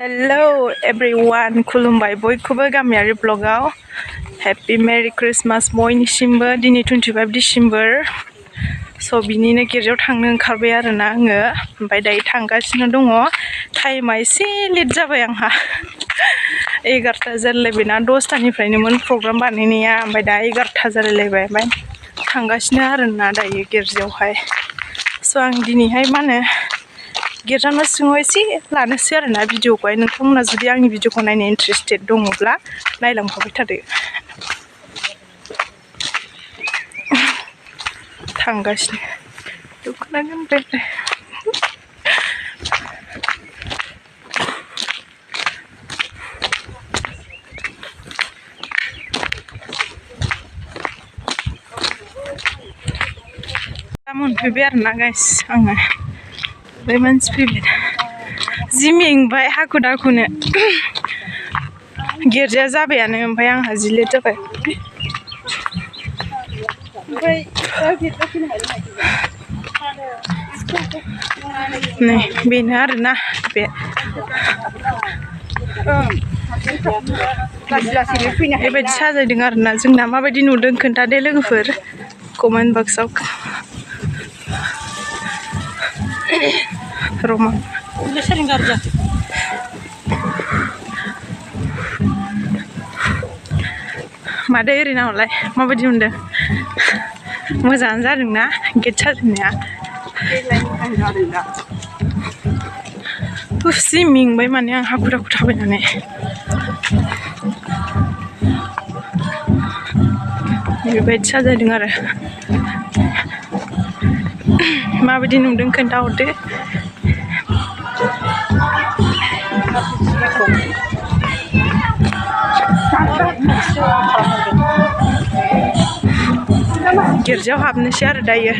Hello everyone, खुलुमबाय बयखौबो गामियारि ब्लगाव हैप्पी मेरी क्रिसमास बयनिसिमबो दिनै 25 डिसेम्बर स' बिनिनो गिर्जायाव थांनो ओंखारबाय आरोना आङो ओमफ्राय दायो थांगासिनो दङ टाइमा एसे लेट जाबाय आंहा 11ता जालायबायना 10तानिफ्रायनोमोन प्रग्राम बानायनाया ओमफ्राय दा 11ता जालायबाय ओमफ्राय थांगासिनो आरोना दायो गिर्जायावहाय स' आं दिनैहाय मा होनो गिर्जा न' सिङाव एसे लानोसै आरोना भिडिअखौहाय नोंथांमोना जुदि आंनि भिडिअखौ नायनो इन्ट्रेस्टेड दङब्ला नायलांफाबाय थादो थांगासिनो दख'ना गानबाय मोनफैबाय आरोना गाइस आङो बे मानसि फैबाय जि मेंबाय हाखु दाखुनो गिर्जाया जाबायानो ओमफ्राय आंहा जि लेट जाबाय नै बेनो आरोना बे बेबायदि साजायदों आरोना जोंना माबायदि नुदों खोन्थादे लोगोफोर कमेन्ट बक्सआव Roman. Sering gerja. Mada irina oleh, माबायदि मोनदों? मोजाङानो जादोंना गेट साजायनाया? जि मेंबाय माने आं हाखु दाखु थाबायनानै बेबायदि साजायदों आरो माबायदि नुदों खोन्थाहरदो गिर्जायाव हाबनोसै आरो दायो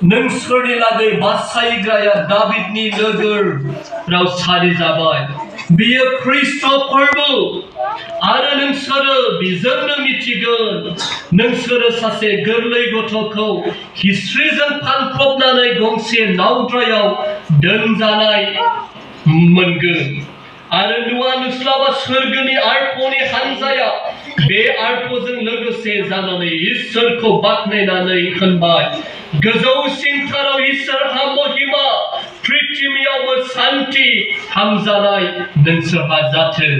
नोंसोरनि लागै बासायग्राया दाबिदनि नोगोराव सारि जाबाय बियो ख्रीष्ट फोरबो बिजोंनो मिथिगोन नोंसोरो सासे गोरलै गथ'खौ हिस्ट्रिजों फानफ्रबनानै गंसे नावद्रायाव दोनजानाय मोनगोन आरो नुवा नुस्लाबा सोरगोनि आर्तनि हानजाया बे आर्तजों लोगोसे जानानै इसोरखौ बाख्नायनानै होनबाय गोजौसिनथाराव इसोरहा महिमा पृथिबियावबो शान्ति हामजानाय नोंसोरहा जाथों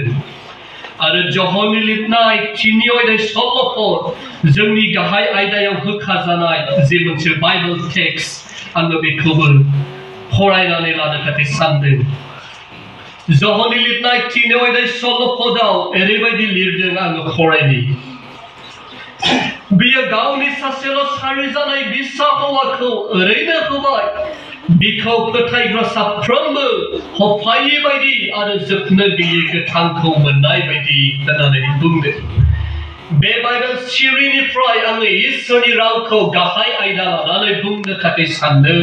आरो जहननि लिरनाय 3 अध्याय सल'फोर जोंनि गाहाय आयदायाव होखाजानाय जे मोनसे बाइबेल टेक्स्ट आङो बेखौबो फरायनानै लानो थाखाय सानदों जहननि लिरनाय 3 अध्याय सल'फोराव ओरैबायदि लिरदों आङो फरायनि बियो गावनि सासेल' सारि जानाय बिसा हौवाखौ ओरैनो होबाय बिखौ फोथायग्रा साफ्रोमबो हफायै बायदि आरो जोबनो गैयै गोथांखौ मोननाय बायदि होननानै बुंदों बे बाइबेल सिरिनिफ्राय आङो इसोरनि रावखौ गाहाय आयदा लानानै बुंनो थाखाय सानदों